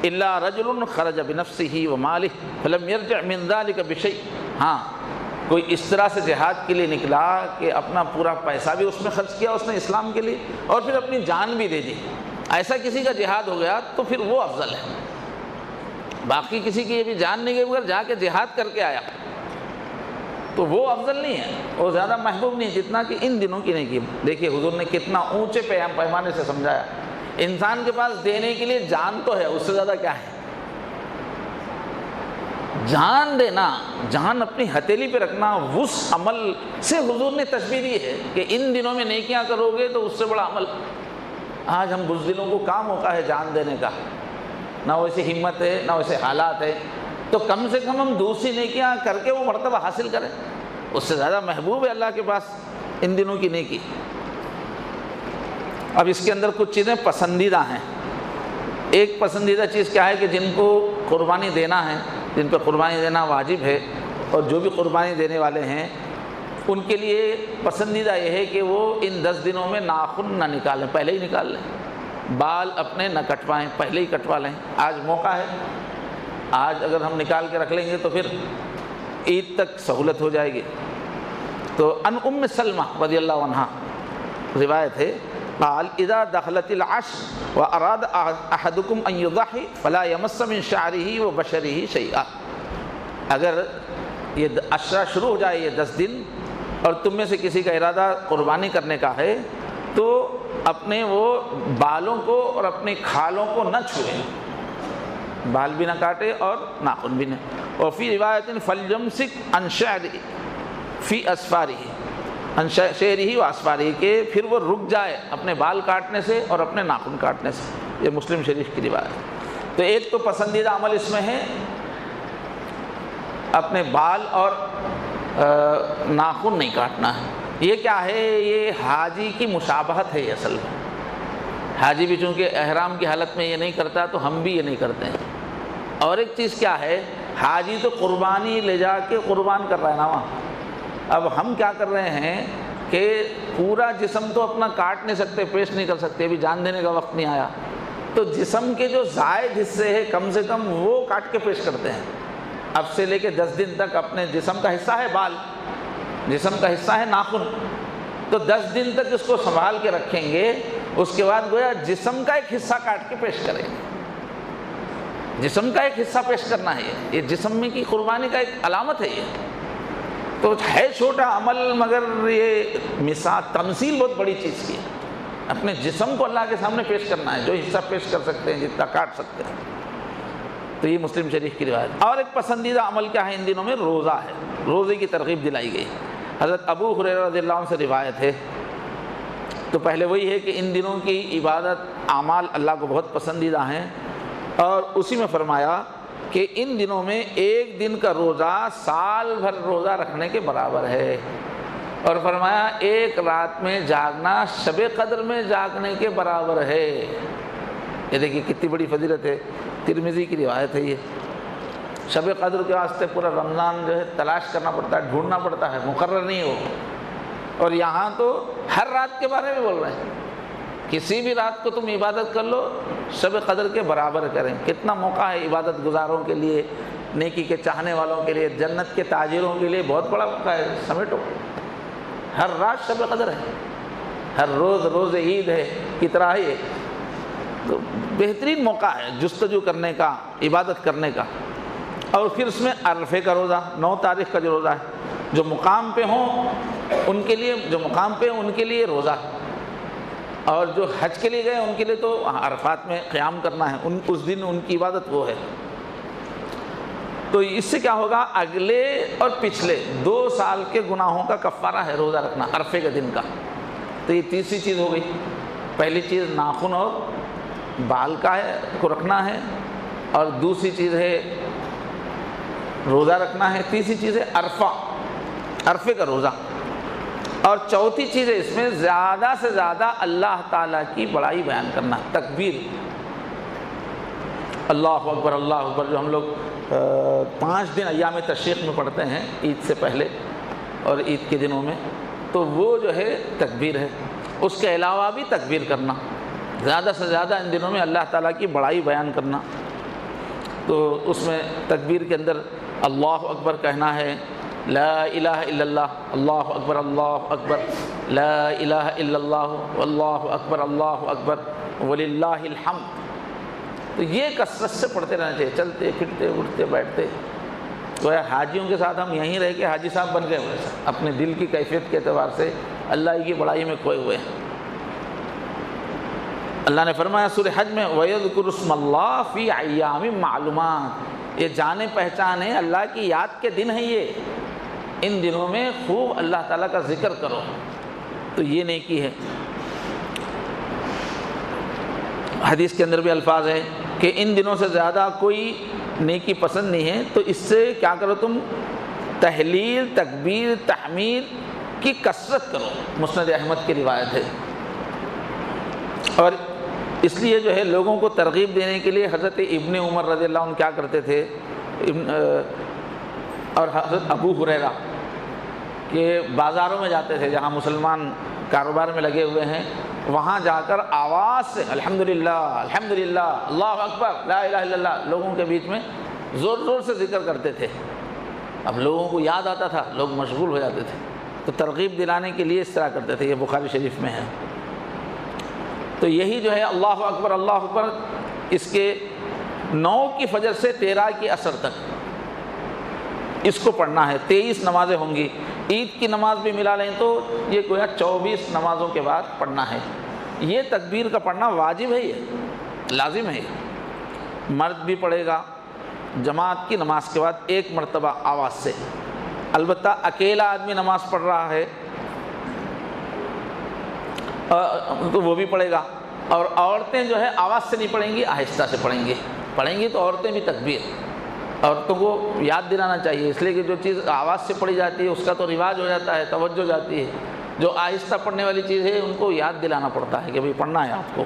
الا رجل خرج بنفسه ومالہ فلم یرجع من ذلک بشیء، ہاں کوئی اس طرح سے جہاد کے لیے نکلا کہ اپنا پورا پیسہ بھی اس میں خرچ کیا اس نے اسلام کے لیے اور پھر اپنی جان بھی دے دی، ایسا کسی کا جہاد ہو گیا تو پھر وہ افضل ہے۔ باقی کسی کی یہ بھی جان نہیں گئی مگر جا کے جہاد کر کے آیا تو وہ افضل نہیں ہے، وہ زیادہ محبوب نہیں ہے جتنا کہ ان دنوں کی نہیں کی۔ دیکھیے حضور نے کتنا اونچے پیمانے سے سمجھایا۔ انسان کے پاس دینے کے لیے جان تو ہے، اس سے زیادہ کیا ہے؟ جان دینا، جان اپنی ہتھیلی پہ رکھنا، اس عمل سے حضور نے تشبیہ دی ہے کہ ان دنوں میں نیکیاں کرو گے تو اس سے بڑا عمل۔ آج ہم بزدلوں کو کام موقع ہے جان دینے کا، نہ ویسی ہمت ہے نہ ویسے حالات ہے، تو کم سے کم ہم دوسری نیکیاں کر کے وہ مرتبہ حاصل کریں، اس سے زیادہ محبوب ہے اللہ کے پاس ان دنوں کی نیکی۔ اب اس کے اندر کچھ چیزیں پسندیدہ ہیں۔ ایک پسندیدہ چیز کیا ہے کہ جن کو قربانی دینا ہے، جن پہ قربانی دینا واجب ہے، اور جو بھی قربانی دینے والے ہیں ان کے لیے پسندیدہ یہ ہے کہ وہ ان 10 دنوں میں ناخن نہ نکالیں، پہلے ہی نکال لیں، بال اپنے نہ کٹوائیں، پہلے ہی کٹوا لیں۔ آج موقع ہے، آج اگر ہم نکال کے رکھ لیں گے تو پھر عید تک سہولت ہو جائے گی۔ تو ان ام سلمہ رضی اللہ عنہا روایت ہے، قال اذا دخلت العشر واراد احدكم ان يضحي فلا يمس من شعره وبشره شيئا، اگر یہ عشرہ شروع ہو جائے، یہ 10 دن، اور تم میں سے کسی کا ارادہ قربانی کرنے کا ہے تو اپنے وہ بالوں کو اور اپنے کھالوں کو نہ چھوئے، بال بھی نہ کاٹے اور ناخن بھی نہ۔ اور فی روایت فلیمسک عن شعرہ فی اسفارہ، عن شعرہ و اسفارہ، کہ پھر وہ رک جائے اپنے بال کاٹنے سے اور اپنے ناخن کاٹنے سے۔ یہ مسلم شریف کی روایت۔ تو ایک تو پسندیدہ عمل اس میں ہے اپنے بال اور ناخن نہیں کاٹنا ہے، یہ کیا ہے؟ یہ حاجی کی مشابہت ہے. یہ اصل میں حاجی بھی چونکہ احرام کی حالت میں یہ نہیں کرتا تو ہم بھی یہ نہیں کرتے ہیں. اور ایک چیز کیا ہے، حاجی تو قربانی لے جا کے قربان کر رہا ہے نا وہاں. اب ہم کیا کر رہے ہیں کہ پورا جسم تو اپنا کاٹ نہیں سکتے، پیش نہیں کر سکتے، ابھی جان دینے کا وقت نہیں آیا، تو جسم کے جو زائد حصے ہیں کم سے کم وہ کاٹ کے پیش کرتے ہیں. اب سے لے کے 10 دن تک اپنے جسم کا حصہ ہے بال، جسم کا حصہ ہے ناخن، تو 10 دن تک اس کو سنبھال کے رکھیں گے. اس کے بعد گویا جسم کا ایک حصہ کاٹ کے پیش کریں گے. جسم کا ایک حصہ پیش کرنا ہے. یہ جسم میں کی قربانی کا ایک علامت ہے. یہ تو ہے چھوٹا عمل، مگر یہ مثال تمثیل بہت بڑی چیز کی ہے. اپنے جسم کو اللہ کے سامنے پیش کرنا ہے، جو حصہ پیش کر سکتے ہیں، جتنا کاٹ سکتے ہیں. تو یہ مسلم شریف کی روایت. اور ایک پسندیدہ عمل کیا ہے ان دنوں میں؟ روزہ ہے. روزے کی ترغیب دلائی گئی. حضرت ابو ہریرہ رضی اللہ عنہ سے روایت ہے. تو پہلے وہی ہے کہ ان دنوں کی عبادت اعمال اللہ کو بہت پسندیدہ ہیں، اور اسی میں فرمایا کہ ان دنوں میں ایک دن کا روزہ سال بھر روزہ رکھنے کے برابر ہے. اور فرمایا ایک رات میں جاگنا شب قدر میں جاگنے کے برابر ہے. یہ دیکھیے کتنی بڑی فضیلت ہے. ترمذی کی روایت ہے. یہ شب قدر کے واسطے پورا رمضان جو ہے تلاش کرنا پڑتا ہے، ڈھونڈنا پڑتا ہے، مقرر نہیں ہو. اور یہاں تو ہر رات کے بارے میں بول رہے ہیں. کسی بھی رات کو تم عبادت کر لو، شب قدر کے برابر کریں. کتنا موقع ہے عبادت گزاروں کے لیے، نیکی کے چاہنے والوں کے لیے، جنت کے تاجروں کے لیے بہت بڑا موقع ہے. سمیٹو، ہر رات شب قدر ہے، ہر روز روز عید ہے کی طرح ہی ہے. تو بہترین موقع ہے جستجو کرنے کا، عبادت کرنے کا. اور پھر اس میں عرفے کا روزہ، 9 تاریخ کا جو روزہ ہے، جو مقام پہ ہوں ان کے لیے، جو مقام پہ ان کے لیے روزہ ہے. اور جو حج کے لیے گئے ان کے لیے تو عرفات میں قیام کرنا ہے، اس دن ان کی عبادت وہ ہے. تو اس سے کیا ہوگا؟ اگلے اور پچھلے 2 سال کے گناہوں کا کفارہ ہے روزہ رکھنا عرفے کے دن کا. تو یہ تیسری چیز ہو گئی. پہلی چیز ناخن اور بال کا ہے کو رکھنا ہے، اور دوسری چیز ہے روزہ رکھنا ہے، تیسری چیز ہے عرفہ، عرفے کا روزہ. اور چوتھی چیز ہے اس میں زیادہ سے زیادہ اللہ تعالیٰ کی بڑائی بیان کرنا، تکبیر. اللہ اکبر اللہ اکبر جو ہم لوگ 5 دن ایام تشریق میں پڑھتے ہیں عید سے پہلے اور عید کے دنوں میں، تو وہ جو ہے تکبیر ہے. اس کے علاوہ بھی تکبیر کرنا، زیادہ سے زیادہ ان دنوں میں اللہ تعالیٰ کی بڑائی بیان کرنا. تو اس میں تکبیر کے اندر اللہ اکبر کہنا ہے، لا الہ الا اللہ، اللہ اکبر اللہ اکبر، لا الہ الا اللہ، اللہ اکبر وللہ الحمد. تو یہ کثرت سے پڑھتے رہنا چاہیے، چلتے پھرتے اٹھتے بیٹھتے. تو حاجیوں کے ساتھ ہم یہیں رہ کے حاجی صاحب بن گئے ہوئے ہیں، اپنے دل کی کیفیت کے اعتبار سے اللہ کی بڑائی میں کھوئے ہوئے ہیں. اللہ نے فرمایا سورہ حج میں وَيَذْكُرُ اسْمَ اللَّهِ فِي أَيَّامٍ مَعْلُومَاتٍ، یہ جانے پہچان ہے، اللہ کی یاد کے دن ہیں. یہ ان دنوں میں خوب اللہ تعالیٰ کا ذکر کرو. تو یہ نیکی ہے. حدیث کے اندر بھی الفاظ ہیں کہ ان دنوں سے زیادہ کوئی نیکی پسند نہیں ہے. تو اس سے کیا کرو تم؟ تحلیل، تکبیر، تحمید کی کثرت کرو. مسند احمد کی روایت ہے. اور اس لیے جو ہے لوگوں کو ترغیب دینے کے لیے حضرت ابن عمر رضی اللہ عنہ کیا کرتے تھے، اور حضرت ابو ہریرہ کہ بازاروں میں جاتے تھے جہاں مسلمان کاروبار میں لگے ہوئے ہیں، وہاں جا کر آواز سے الحمدللہ الحمدللہ اللہ اکبر لا الہ الا اللہ لوگوں کے بیچ میں زور زور سے ذکر کرتے تھے. اب لوگوں کو یاد آتا تھا، لوگ مشغول ہو جاتے تھے، تو ترغیب دلانے کے لیے اس طرح کرتے تھے. یہ بخاری شریف میں ہے. تو یہی جو ہے اللہ اکبر اس کے 9 کی فجر سے 13 کی عصر تک اس کو پڑھنا ہے. 23 نمازیں ہوں گی. عید کی نماز بھی ملا لیں تو یہ گویا 24 نمازوں کے بعد پڑھنا ہے. یہ تکبیر کا پڑھنا واجب ہے، یہ لازم ہے. مرد بھی پڑھے گا جماعت کی نماز کے بعد 1 مرتبہ آواز سے. البتہ اکیلا آدمی نماز پڑھ رہا ہے تو وہ بھی پڑھے گا. اور عورتیں جو ہے آواز سے نہیں پڑھیں گی، آہستہ سے پڑھیں گی تو عورتیں بھی تکبیر. عورتوں کو یاد دلانا چاہیے، اس لیے کہ جو چیز آواز سے پڑھی جاتی ہے اس کا تو رواج ہو جاتا ہے، توجہ جاتی ہے. جو آہستہ پڑھنے والی چیز ہے ان کو یاد دلانا پڑتا ہے کہ بھئی پڑھنا ہے آپ کو،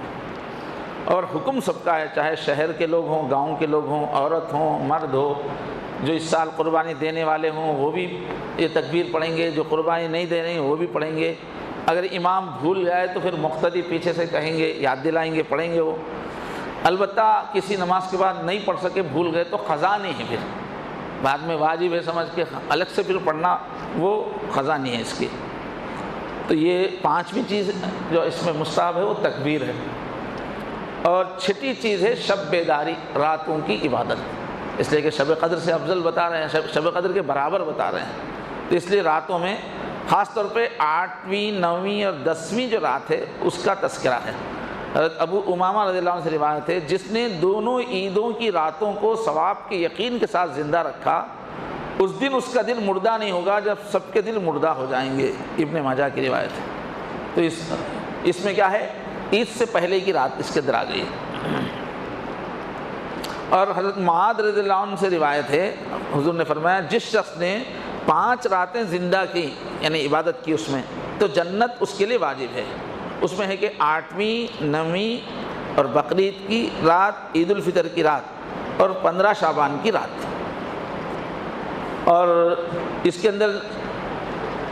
اور حکم سب کا ہے، چاہے شہر کے لوگ ہوں، گاؤں کے لوگ ہوں، عورت ہوں، مرد ہو، جو اس سال قربانی دینے والے ہوں وہ بھی یہ تکبیر پڑھیں گے، جو قربانی نہیں دے رہے ہیں وہ بھی پڑھیں گے۔ اگر امام بھول جائے تو پھر مقتدی پیچھے سے کہیں گے، یاد دلائیں گے، پڑھیں گے وہ۔ البتہ کسی نماز کے بعد نہیں پڑھ سکے، بھول گئے، تو قضا نہیں ہے، پھر بعد میں واجب ہے سمجھ کے الگ سے پھر پڑھنا، وہ قضا نہیں ہے اس کی۔ تو یہ پانچویں چیز جو اس میں مستحب ہے وہ تکبیر ہے۔ اور چھٹی چیز ہے شب بیداری، راتوں کی عبادت، اس لیے کہ شب قدر سے افضل بتا رہے ہیں، شب قدر کے برابر بتا رہے ہیں، تو اس لیے راتوں میں خاص طور پہ 8ویں، 9ویں اور 10ویں جو رات ہے اس کا تذکرہ ہے۔ حضرت ابو امامہ رضی اللہ عنہ سے روایت ہے، جس نے دونوں عیدوں کی راتوں کو ثواب کے یقین کے ساتھ زندہ رکھا، اس دن اس کا دل مردہ نہیں ہوگا جب سب کے دل مردہ ہو جائیں گے، ابن ماجہ کی روایت ہے۔ تو اس میں کیا ہے، عید سے پہلے کی رات اس کے اندر آ گئی۔ اور حضرت معاذ رضی اللہ عنہ سے روایت ہے، حضور نے فرمایا جس شخص نے 5 راتیں زندہ کی، یعنی عبادت کی اس میں، تو جنت اس کے لیے واجب ہے۔ اس میں ہے کہ 8ویں، 9ویں اور بقرعید کی رات، عید الفطر کی رات اور 15 شعبان کی رات۔ اور اس کے اندر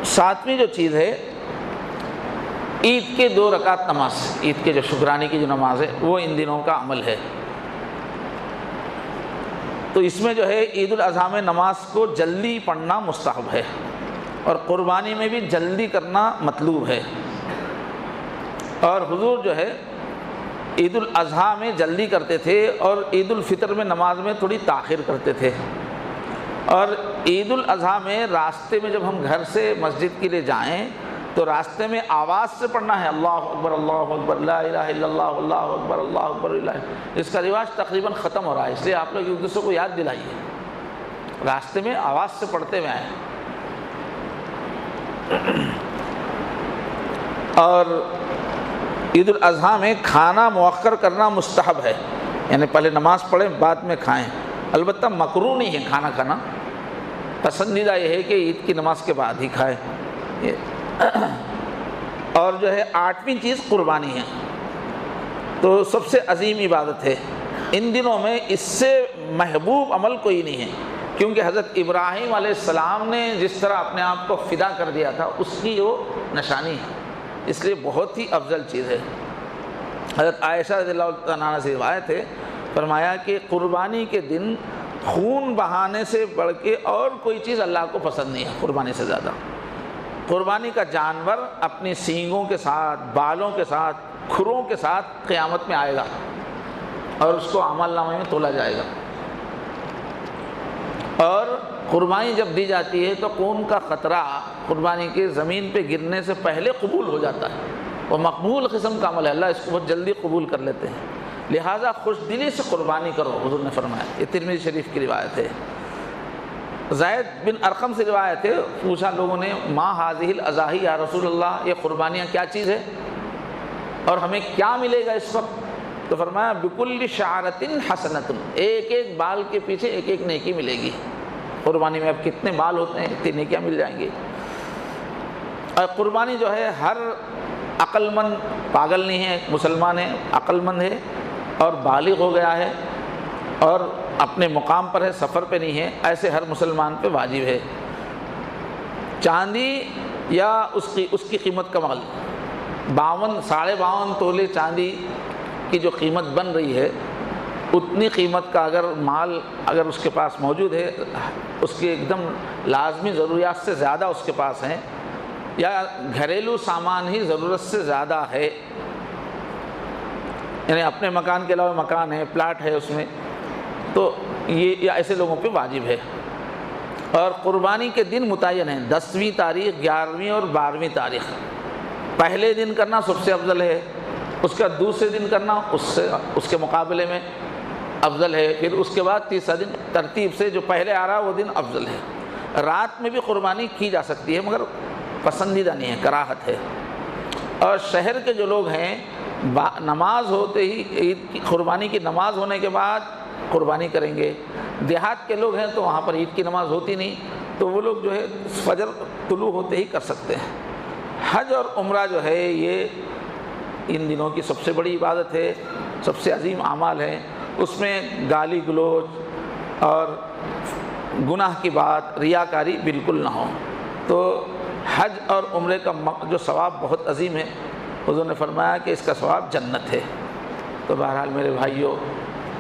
7ویں جو چیز ہے، عید کے 2 رکعت نماز، عید کے جو شکرانے کی جو نماز ہے وہ ان دنوں کا عمل ہے۔ تو اس میں جو ہے عید الاضحیٰ میں نماز کو جلدی پڑھنا مستحب ہے، اور قربانی میں بھی جلدی کرنا مطلوب ہے۔ اور حضور جو ہے عید الاضحیٰ میں جلدی کرتے تھے، اور عید الفطر میں نماز میں تھوڑی تاخیر کرتے تھے۔ اور عید الاضحیٰ میں راستے میں جب ہم گھر سے مسجد کے لیے جائیں تو راستے میں آواز سے پڑھنا ہے، اللہ اکبر، اللہ اکبر، لا الہ الا اللہ، اللہ اکبر، اللہ اکبر، اس کا رواج تقریباً ختم ہو رہا ہے، اس لیے آپ لوگ ایک دوسرے کو یاد دلائیے، راستے میں آواز سے پڑھتے ہوئے آئیں۔ اور عید الاضحیٰ میں کھانا مؤخر کرنا مستحب ہے، یعنی پہلے نماز پڑھیں بعد میں کھائیں، البتہ مکروہ نہیں ہے کھانا کھانا، پسندیدہ یہ ہے کہ عید کی نماز کے بعد ہی کھائیں۔ اور جو ہے 8ویں چیز قربانی ہے، تو سب سے عظیم عبادت ہے۔ ان دنوں میں اس سے محبوب عمل کوئی نہیں ہے، کیونکہ حضرت ابراہیم علیہ السلام نے جس طرح اپنے آپ کو فدا کر دیا تھا اس کی وہ نشانی ہے، اس لیے بہت ہی افضل چیز ہے۔ حضرت عائشہ رضی اللہ عنہا سے روایت ہے، فرمایا کہ قربانی کے دن خون بہانے سے بڑھ کے اور کوئی چیز اللہ کو پسند نہیں ہے قربانی سے زیادہ۔ قربانی کا جانور اپنی سینگوں کے ساتھ، بالوں کے ساتھ، کھروں کے ساتھ قیامت میں آئے گا اور اس کو عمل نامے میں تولا جائے گا۔ اور قربانی جب دی جاتی ہے تو خون کا قطرہ قربانی کے زمین پہ گرنے سے پہلے قبول ہو جاتا ہے، وہ مقبول قسم کا عمل ہے، اللہ اس کو بہت جلدی قبول کر لیتے ہیں، لہٰذا خوش دلی سے قربانی کرو، حضور نے فرمایا۔ یہ ترمذی شریف کی روایت ہے۔ زید بن ارقم سے روایت ہے، پوچھا لوگوں نے ما هذه الاضاحی یا رسول اللہ، یہ قربانیاں کیا چیز ہے اور ہمیں کیا ملے گا اس وقت؟ تو فرمایا بکل شعرۃ حسنۃ، ایک ایک بال کے پیچھے ایک ایک نیکی ملے گی۔ قربانی میں اب کتنے بال ہوتے ہیں اتنی نیکیاں مل جائیں گی۔ اور قربانی جو ہے ہر عقل مند، پاگل نہیں ہے، مسلمان ہے، عقل مند ہے اور بالغ ہو گیا ہے اور اپنے مقام پر ہے، سفر پہ نہیں ہے، ایسے ہر مسلمان پہ واجب ہے۔ چاندی یا اس کی قیمت کا مال 52 تولے چاندی کی جو قیمت بن رہی ہے، اتنی قیمت کا اگر مال اگر اس کے پاس موجود ہے، اس کے ایک دم لازمی ضروریات سے زیادہ اس کے پاس ہیں، یا گھریلو سامان ہی ضرورت سے زیادہ ہے، یعنی اپنے مکان کے علاوہ مکان ہے، پلاٹ ہے اس میں، تو یہ ایسے لوگوں پہ واجب ہے۔ اور قربانی کے دن متعین ہیں، 10ویں تاریخ، 11ویں اور 12ویں تاریخ۔ پہلے دن کرنا سب سے افضل ہے، اس کا دوسرے دن کرنا اس کے مقابلے میں افضل ہے، پھر اس کے بعد تیسرا دن، ترتیب سے جو پہلے آ رہا وہ دن افضل ہے۔ رات میں بھی قربانی کی جا سکتی ہے مگر پسندیدہ نہیں ہے، کراہت ہے۔ اور شہر کے جو لوگ ہیں نماز ہوتے ہی عید کی قربانی کی نماز ہونے کے بعد قربانی کریں گے، دیہات کے لوگ ہیں تو وہاں پر عید کی نماز ہوتی نہیں، تو وہ لوگ جو ہے فجر طلوع ہوتے ہی کر سکتے ہیں۔ حج اور عمرہ جو ہے یہ ان دنوں کی سب سے بڑی عبادت ہے، سب سے عظیم اعمال ہے، اس میں گالی گلوچ اور گناہ کی بات، ریاکاری بالکل نہ ہو۔ تو حج اور عمرے کا جو ثواب بہت عظیم ہے، حضور نے فرمایا کہ اس کا ثواب جنت ہے۔ تو بہرحال میرے بھائیوں،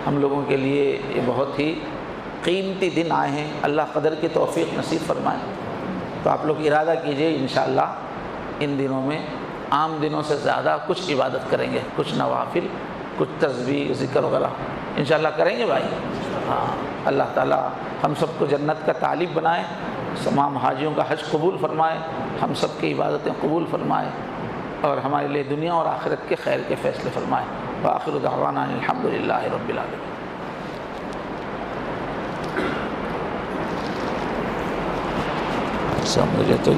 ہم لوگوں کے لیے یہ بہت ہی قیمتی دن آئے ہیں، اللہ قدر کی توفیق نصیب فرمائے۔ تو آپ لوگ ارادہ کیجئے انشاءاللہ ان دنوں میں عام دنوں سے زیادہ کچھ عبادت کریں گے، کچھ نوافل، کچھ تسبیح ذکر وغیرہ انشاءاللہ کریں گے بھائی۔ ہاں، اللہ تعالیٰ ہم سب کو جنت کا طالب بنائے، تمام حاجیوں کا حج قبول فرمائے، ہم سب کی عبادتیں قبول فرمائے، اور ہمارے لیے دنیا اور آخرت کے خیر کے فیصلے فرمائے۔ وآخر دعوانا الحمدللہ رب العالمین۔ سمجھے تو